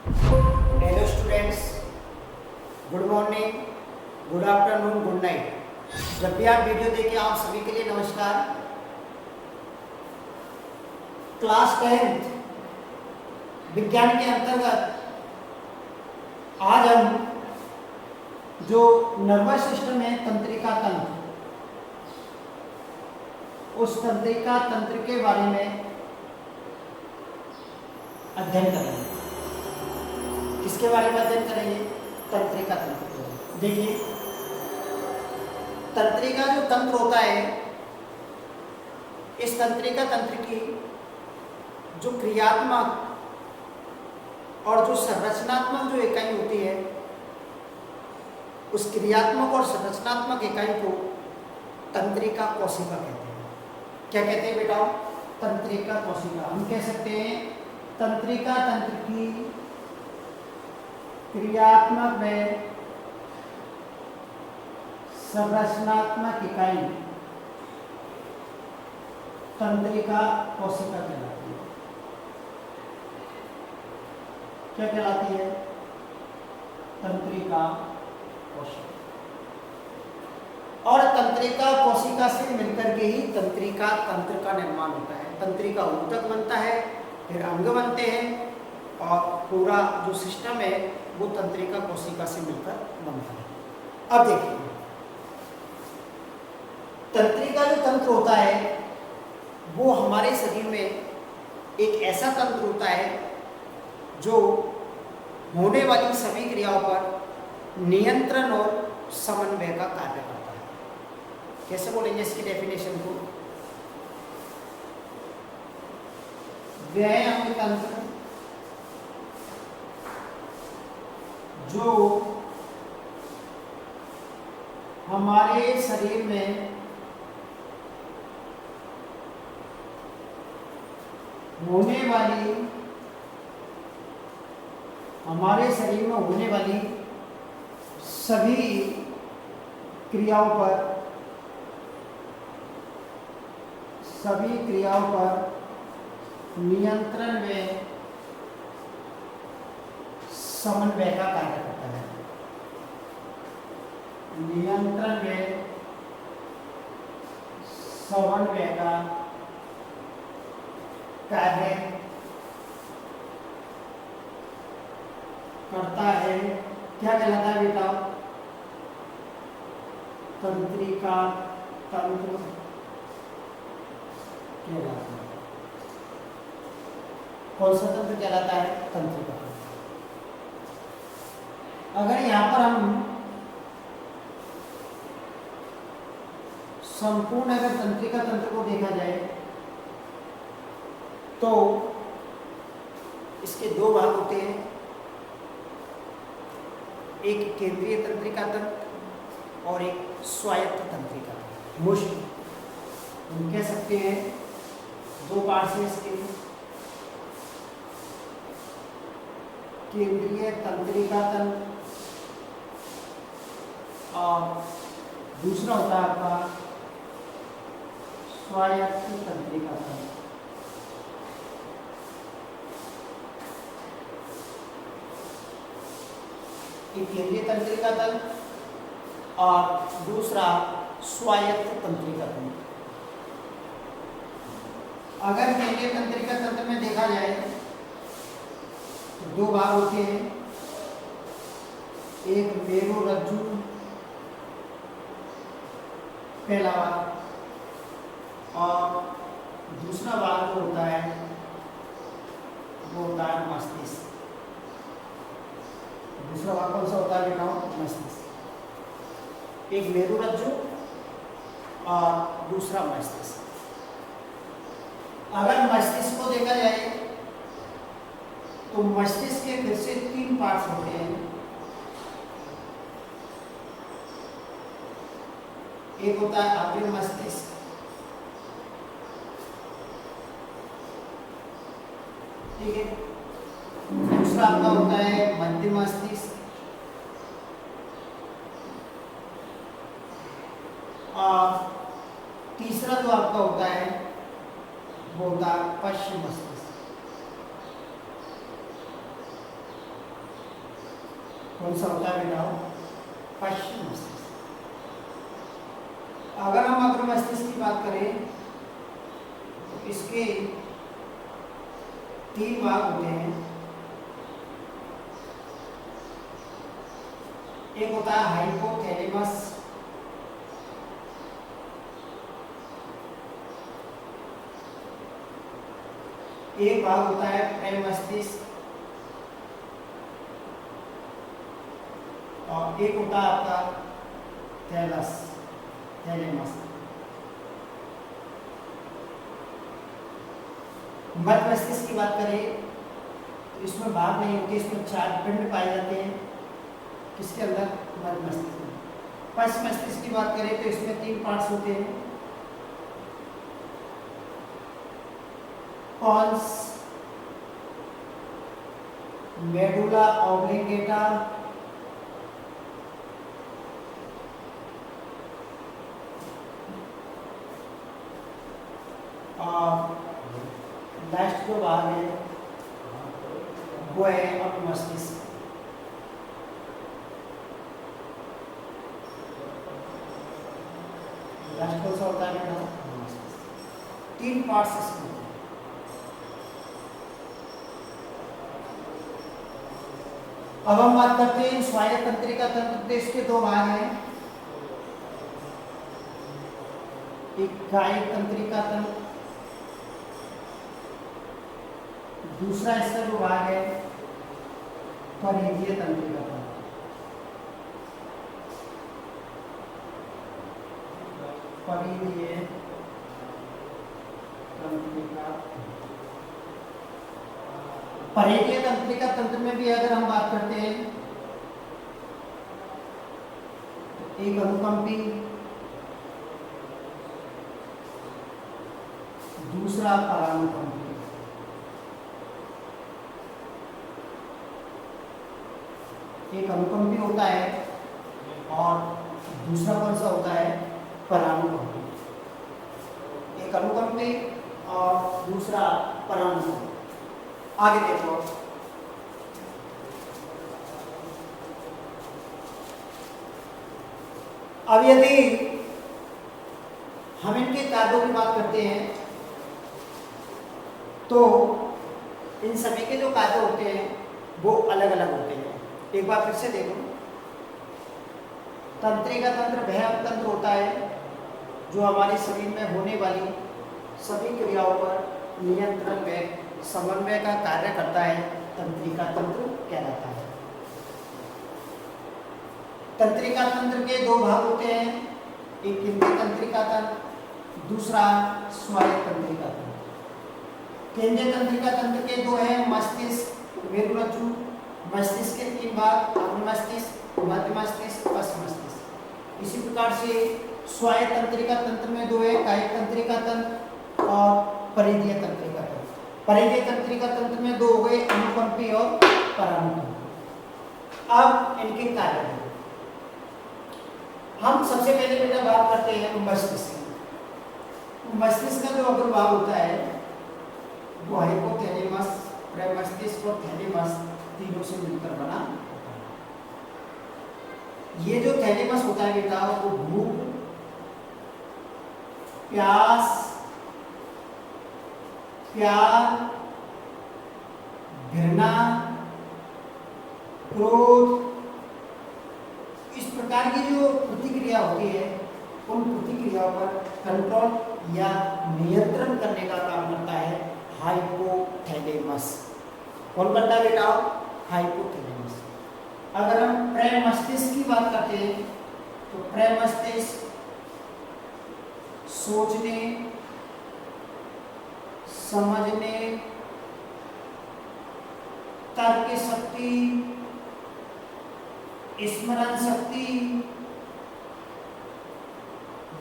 Hello students, good morning, good afternoon, good night. जब भी आप वीडियो देखें आप सभी के लिए नमस्कार। क्लास 10th विज्ञान के अंतर्गत आज हम जो नर्वस सिस्टम है, तंत्रिका तंत्र, उस तंत्रिका तंत्र के बारे में अध्ययन करेंगे। किसके बारे में अध्ययन करेंगे? तंत्रिका तंत्र। देखिए, तंत्रिका जो तंत्र होता है, इस तंत्रिका तंत्र की जो क्रियात्मक और जो संरचनात्मक जो इकाई होती है, उस क्रियात्मक और संरचनात्मक इकाई को तंत्रिका कोशिका कहते हैं। क्या कहते हैं बेटा? तंत्रिका कोशिका। हम कह सकते हैं तंत्रिका तंत्र की क्रियात्मक में संरचनात्मक इकाई तंत्रिका कोशिका कहलाती है। क्या कहलाती है? तंत्रिका कोशिका। और तंत्रिका कोशिका से मिलकर के ही तंत्रिका तंत्र का निर्माण होता है। तंत्रिका ऊतक बनता है, फिर अंग बनते हैं, और पूरा जो सिस्टम है वो तंत्रिका कोशिका से मिलकर बनता है। अब देखिए, तंत्रिका जो तंत्र होता है वो हमारे शरीर में एक ऐसा तंत्र होता है जो होने वाली सभी क्रियाओं पर नियंत्रण और समन्वय का कार्य करता है। कैसे बोलेंगे इसकी डेफिनेशन को? वह अंग तंत्र जो हमारे शरीर में होने वाली सभी क्रियाओं पर नियंत्रण में समन्वय का कार्य करता है। नियंत्रण में समन्वय का कार्य करता है। क्या कहलाता है बेटा? तंत्रिका तंत्र कहलाता है। कौन सा तंत्र कहलाता है? तंत्रिका तंत्र। अगर यहाँ पर हम संपूर्ण अगर तंत्रिका तंत्र को देखा जाए तो इसके दो भाग होते हैं। एक केंद्रीय तंत्रिका तंत्र और एक स्वायत्त तंत्रिका तंत्र। मुश्किल हम कह सकते हैं दो पार्ट से इसके। केंद्रीय तंत्रिका तंत्र और दूसरा होता है आपका स्वायत्त तंत्रिका तंत्र। एक केंद्रीय तंत्रिका तंत्र और दूसरा स्वायत्त तंत्रिका तंत्र। अगर केंद्रीय तंत्रिका तंत्र में देखा जाए तो दो भाग होते हैं। एक मेरुरज्जु पहला भाग, और दूसरा भाग जो होता है वो होता है मस्तिष्क। दूसरा भाग कौन सा होता है बेटा? मस्तिष्क। एक मेरुरज्जु और दूसरा मस्तिष्क। अगर मस्तिष्क को देखा जाए तो मस्तिष्क के फिर से तीन पार्ट्स होते हैं। एक होता है अग्र मस्तिष्क, ठीक है। दूसरा आपका होता है मध्य मस्तिष्क, और तीसरा जो आपका होता है वो होता है पश्चिम मस्तिष्क। कौन सा होता है बेटा? पश्चिम मस्तिष्क। अगर हम अग्र मस्तिष्क की बात करें तो इसके 3 भाग होते हैं। एक होता है हाइपोथैलेमस, एक भाग होता है प्रेमस्तिष्क, और एक होता है आपका थैलेमस। मध्य मस्तिष्क की बात करें तो इसमें भाग नहीं होती, इसमें 4 पिंड पाए जाते हैं। किसके अंदर? मध्य मस्तिष्क में। पश्च मस्तिष्क की बात करें तो इसमें 3 पार्ट्स होते हैं। पॉन्स, मेडुला ऑब्लिंगेटा और लास्ट जो भाग है वो है अपनी मस्तिष्क। लास्ट कौन सा होता है बेटा? मस्तिष्क। 3 पार्ट्स इसमें। अब हम बात करते हैं स्वायत्त तंत्रिका तंत्र। इसके 2 भाग हैं, एक कायिक तंत्रिका तंत्र, दूसरा इसका जो भाग है परिधीय तंत्रिका तंत्र। परिधीय तंत्रिका, परिधीय तंत्रिका तंत्र में भी अगर हम बात करते हैं तो एक अनुकंपी, दूसरा परानुकंपी। एक अनुकंपी होता है और दूसरा कौन सा होता है? परानुकंपी। एक अनुकंपी और दूसरा परानुकंपी। आगे देखो, अब यदि हम इनके कार्यों की बात करते हैं तो इन सभी के जो कार्य होते हैं वो अलग अलग होते हैं। एक बार फिर से देखो, तंत्रिका तंत्र वह तंत्र होता है जो हमारे शरीर में होने वाली सभी क्रियाओं पर नियंत्रण व समन्वय का कार्य करता है, तंत्रिका तंत्र कहलाता है। तंत्रिका तंत्र के 2 भाग होते हैं, एक केंद्रीय तंत्रिका तंत्र, दूसरा स्वायत्त तंत्रिका तंत्र। केंद्रीय तंत्रिका तंत्र के 2 हैं, मस्तिष्क, मेरुरज्जु। मस्तिष्क के 3 भाग, अग्र मस्तिष्क, मध्य मस्तिष्क, पश्च मस्तिष्क। इसी प्रकार से स्वायत्त तंत्रिका तंत्र में 2 है, कायिक तंत्रिका तंत्र और परिधीय तंत्रिका तंत्र। परिधीय तंत्रिका तंत्र में 2 हो गए, अनुकंपी और परानुकंपी। अब इनके कार्य हम सबसे पहले बेटा बात करते हैं मस्तिष्क। मस्तिष्क का जो अग्र भाग होता है वो हाइपोथैलेमस, प्रेमस्तिष्क और थैलेमस तीनों से मिलकर बना। ये जो थैलेमस होता है बेटा वो भूख, प्यास, प्यार, घृणा, क्रोध, इस प्रकार की जो प्रतिक्रिया होती है उन प्रतिक्रियाओं पर कंट्रोल या नियंत्रण करने का काम करता है हाइपोथैलेमस। कौन करता है बेटा? हाइपोथैलेमस। अगर हम प्रेमस्तिष्क की बात करते हैं तो प्रेमस्तिष्क सोचने, समझने, तर्क शक्ति, स्मरण शक्ति,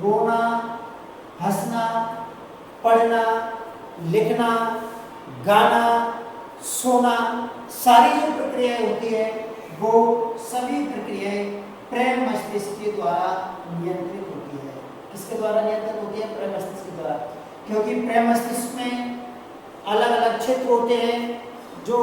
रोना, हंसना, पढ़ना, लिखना, गाना, सोना, सारी जो प्रक्रियाएं होती है वो सभी प्रक्रियाएं प्रेम मस्तिष्क के द्वारा नियंत्रित होती है। किसके द्वारा नियंत्रित होती है? प्रेम मस्तिष्क के द्वारा। क्योंकि प्रेम मस्तिष्क में अलग अलग क्षेत्र होते हैं जो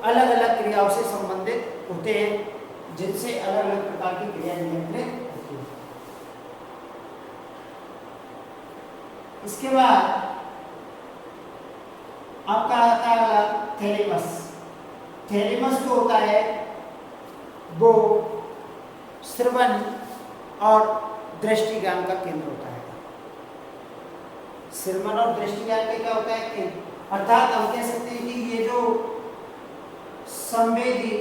अलग अलग क्रियाओं से संबंधित होते हैं। जिनसे अलग अलग प्रकार की क्रिया नियंत्रित होती है। इसके बाद आपका आता है थैलेमस। थैलेमस जो होता है वो श्रवण और दृष्टि ज्ञान का केंद्र होता है। श्रवण और दृष्टि ज्ञान का क्या होता है केंद्र, अर्थात हम कह सकते हैं कि ये जो संवेदी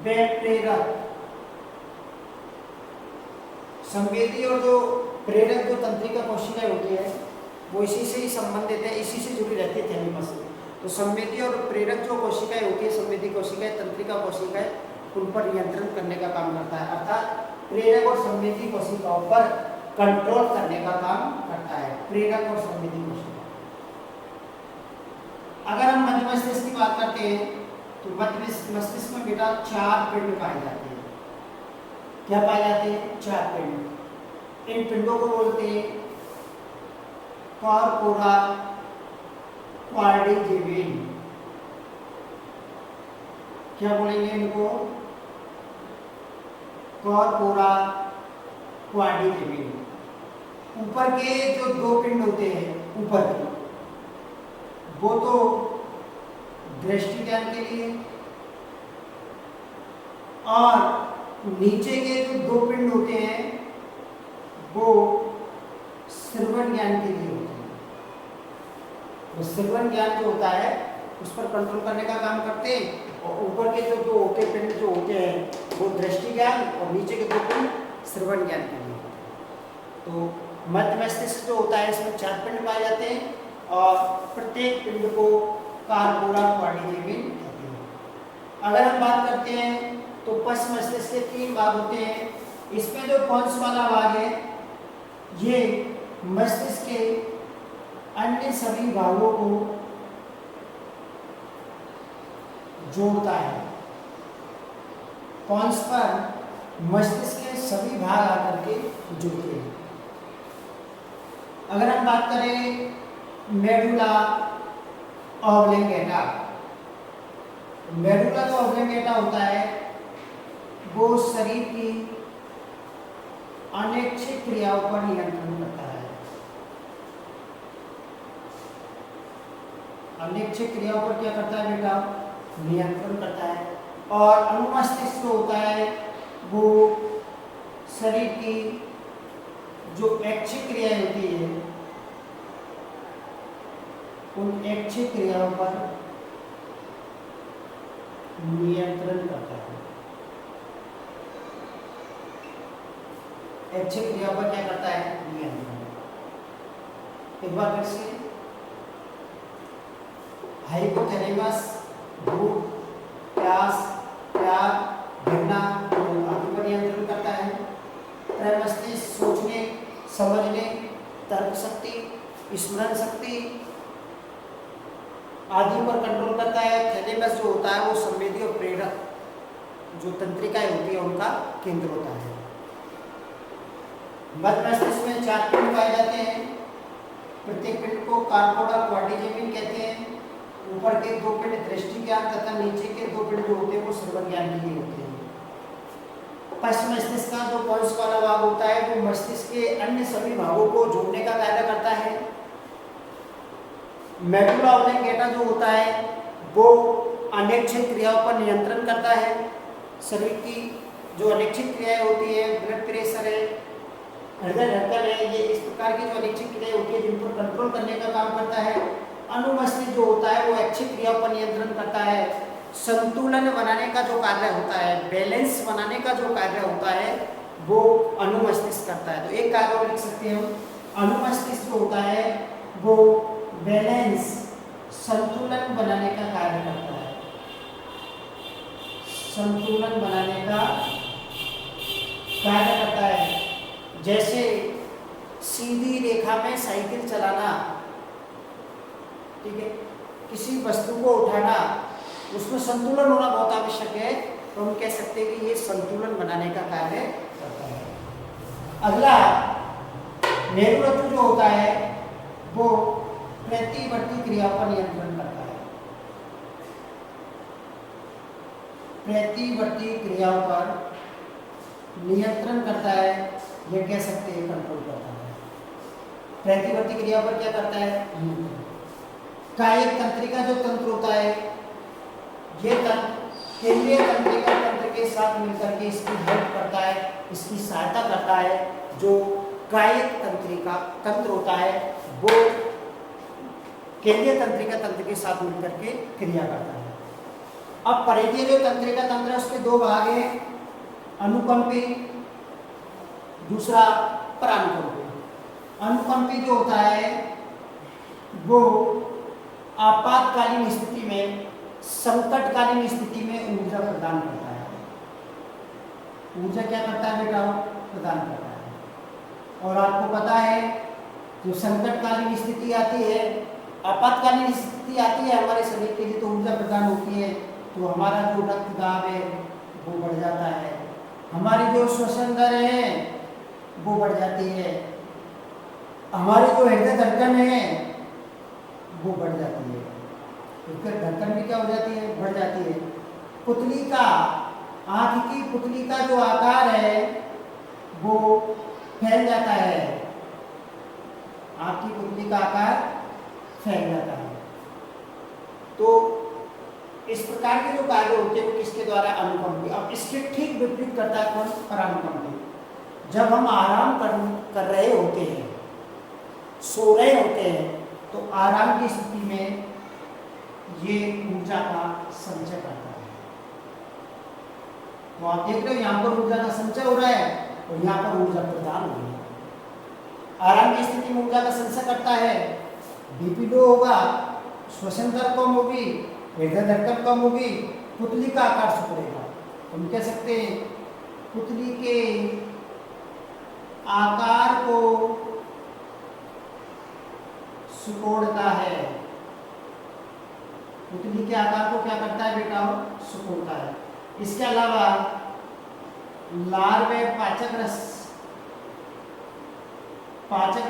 व प्रेरक, संवेदी और जो प्रेरक जो तंत्रिका कोशिकाएं होती है वो इसी से ही संबंधित है, इसी से जुड़ी रहती है थैलेमस से। तो संवेदी और प्रेरक जो कोशिकाएं होती है, संवेदी कोशिकाएं, तंत्रिका कोशिकाएं, उन पर नियंत्रण करने का काम करता है, अर्थात प्रेरक और संवेदी कोशिकाओं पर कंट्रोल करने का काम करता है, प्रेरक और संवेदी कोशिका। अगर हम मध्य मस्तिष्क की बात करते हैं तो मध्य मस्तिष्क में बेटा 4 पिंड पाए जाते हैं। क्या पाए जाते हैं? 4 पिंड। इन पिंडों को बोलते हैं कॉर्पोरा क्वाड्रिजेमिन। क्या बोलेंगे इनको? कॉर्पोरा क्वाड्रिजेमिन। ऊपर के जो 2 पिंड होते हैं ऊपर के, वो तो दृष्टि ज्ञान के लिए, और नीचे के जो 2 पिंड होते हैं वो श्रवण ज्ञान के लिए होते हैं। वो श्रवण ज्ञान जो होता है उस पर कंट्रोल करने का काम करते हैं, और ऊपर के जो 2 होते पिंड जो होते हैं वो दृष्टि ज्ञान, और नीचे के 2 पिंड श्रवण ज्ञान के लिए होते हैं। तो मध्य मस्तिष्क जो होता है इसमें 4 पिंड पाए जाते हैं, और प्रत्येक पिंड को कॉर्पोरा क्वाड्रिजेमिन कहते हैं। अगर हम बात करते हैं तो पश्च मस्तिष्क के 3 भाग होते हैं। इसमें जो पॉन्स वाला भाग है ये मस्तिष्क के अन्य सभी भागों को जोड़ता है। पॉन्स पर मस्तिष्क के सभी भाग आकर के जुड़ते हैं। अगर हम बात करें मेडुला ऑब्लिंगेटा, मेडुला जो ऑब्लिंगेटा होता है वो शरीर की अनैच्छिक क्रियाओं पर नियंत्रण करता है। अनैच्छिक क्रियाओं पर क्या करता है बेटा? नियंत्रण करता है। और अनुमस्तिष्क जो होता है वो शरीर की जो ऐच्छिक क्रियाएं होती है उन ऐच्छिक क्रियाओं पर नियंत्रण करता है। ऐच्छिक क्रियाओं पर क्या करता है? नियंत्रण। एक बार फिर से, हाइपोथैलेमस भूख, प्यास, प्यार, घृणा आदि पर नियंत्रण करता है। त्रैमस्तिष्क सोचने, समझने, तर्क शक्ति, स्मरण शक्ति आदि पर कंट्रोल करता है। थैलेमस जो होता है वो संवेदी और प्रेरक जो तंत्रिकाएं होती है उनका केंद्र होता है। मध्य मस्तिष्क में 4 पिंड पाए जाते हैं। प्रत्येक पिंड को कॉर्पोरा क्वाड्रिजेमिन कहते हैं। ऊपर के 2 पिंड दृष्टि ज्ञान तथा नीचे के 2 पिंड जो होते हैं वो श्रवण ज्ञान के लिए होते हैं। पश्च मस्तिष्क का जो पॉन्स वाला भाग होता है वो मस्तिष्क के अन्य सभी भागों को जोड़ने का कार्य करता है। मेडुला ऑब्लिंगेटा जो होता है वो अनैच्छिक क्रियाओं पर नियंत्रण करता है। शरीर की जो अनैच्छिक क्रियाएं होती है, ब्लड प्रेशर है, हृदय धड़कन है, ये इस प्रकार की जो अनैच्छिक क्रियाएं होती है जिन पर कंट्रोल करने का काम करता है। अनुमस्तिष्क जो होता है वो ऐच्छिक क्रियाओं पर नियंत्रण करता है। संतुलन बनाने का जो कार्य होता है, बैलेंस बनाने का जो कार्य होता है वो अनुमस्तिष्क करता है। तो एक कार्य और लिख सकते हैं हम, अनुमस्तिष्क जो होता है वो बैलेंस, संतुलन बनाने का कार्य करता है। संतुलन बनाने का कार्य करता है। जैसे सीधी रेखा में साइकिल चलाना, ठीक है, किसी वस्तु को उठाना, उसमें संतुलन होना बहुत आवश्यक है। तो हम कह सकते हैं कि ये संतुलन बनाने का कार्य करता है। अगला मेरुरज्जु जो होता है वो प्रतिवर्ती क्रिया पर नियंत्रण करता है। प्रतिवर्ती क्रियाओं पर नियंत्रण करता है, या कह सकते हैं कंट्रोल करता है। प्रतिवर्ती क्रियाओं पर क्या करता है? कायिक तंत्रिका जो तंत्र होता है, ये तंत्र केंद्रीय तंत्रिका तंत्र के साथ मिलकर के इसकी हेल्प करता है, इसकी सहायता करता है। जो कायिक तंत्रिका तंत्र होता है वो केंद्रीय तंत्रिका तंत्र के साथ मिलकर के क्रिया करता है। अब परिधीय जो तंत्रिका तंत्र है उसके दो भाग हैं, अनुकंपी, दूसरा परानुकंपी। अनुकंपी जो होता है वो आपातकालीन स्थिति में, संकटकालीन स्थिति में ऊर्जा प्रदान करता है। ऊर्जा क्या करता है बेटा? प्रदान करता है। और आपको पता है जो संकटकालीन स्थिति आती है, आपातकालीन स्थिति आती है हमारे शरीर के लिए, तो ऊर्जा प्रदान होती है, तो हमारा जो रक्त दाब है वो बढ़ जाता है, हमारी जो श्वसन दर है वो बढ़ जाती है, हमारी जो हृदय धड़कन है वो बढ़ जाती है। फिर धड़कन भी क्या हो जाती है? बढ़ जाती है। पुतली का, आंख की पुतली का जो आकार है वो फैल जाता है, आंख की पुतली का आकार फैल जाता है। तो इस प्रकार के जो कार्य होते हैं वो किसके द्वारा? अनुकंपी। अब इसके ठीक विपरीत करता है कौन? परानुकंपी। जब हम आराम कर रहे होते हैं, सो रहे होते हैं, तो आराम की स्थिति में ये ऊर्जा का संचय करता है। तो आप देख रहे हो यहाँ पर ऊर्जा का संचय हो रहा है और यहाँ पर ऊर्जा प्रदान हो रही है। आराम की स्थिति में ऊर्जा का संचय करता है, बीपी लो होगा, श्वसन दर कम होगी, हृदय धड़कन कम होगी, पुतली का आकार सिकुड़ेगा। हम कह सकते हैं पुतली के आकार को सिकोड़ता है। पुतली के आकार को क्या करता है बेटा? सिकोड़ता है। इसके अलावा लार में पाचक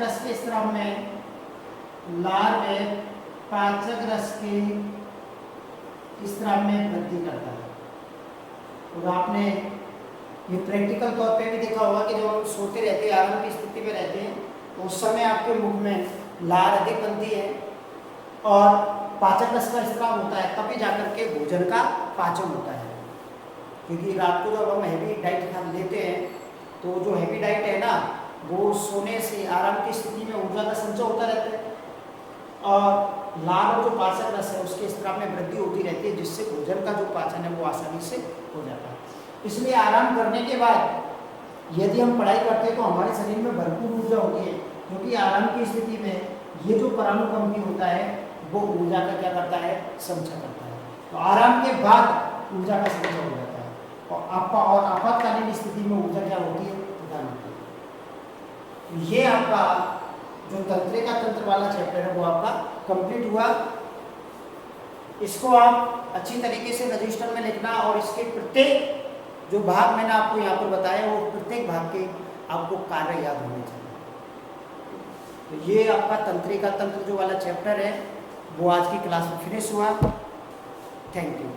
रस के स्राव में, लार में पाचक रस के स्राव में वृद्धि करता है। और आपने ये प्रैक्टिकल तौर पे भी देखा होगा कि जब हम सोते रहते हैं, आराम की स्थिति में रहते हैं, तो उस समय आपके मुख में लार अधिक बनती है और पाचक रस का स्राव होता है, तभी जाकर के भोजन का पाचन होता है। क्योंकि रात को जब हम हैवी डाइट खा लेते हैं, तो जो हैवी डाइट है ना, वो सोने से आराम की स्थिति में ऊर्जा का संचय होता रहता है और लार और जो पाचक रस है उसके स्राव में वृद्धि होती रहती है, जिससे भोजन का जो पाचन है वो आसानी से हो जाता है। इसलिए आराम करने के बाद यदि हम पढ़ाई करते हैं तो हमारे शरीर में भरपूर ऊर्जा होती है, क्योंकि आराम की स्थिति में ये जो परानुकंपी होता है वो ऊर्जा का क्या करता है? संचय करता है। तो आराम के बाद ऊर्जा का संचय हो जाता है और आपातकालीन स्थिति में ऊर्जा क्या होती है? प्रदान होती है। तो ये आपका जो तंत्रिका तंत्र वाला चैप्टर है वो आपका कंप्लीट हुआ। इसको आप अच्छी तरीके से रजिस्टर में लिखना और इसके प्रत्येक जो भाग मैंने आपको यहाँ पर बताया वो प्रत्येक भाग के आपको कार्य याद होने चाहिए। तो ये आपका तंत्रिका तंत्र जो वाला चैप्टर है वो आज की क्लास में फिनिश हुआ। Thank you.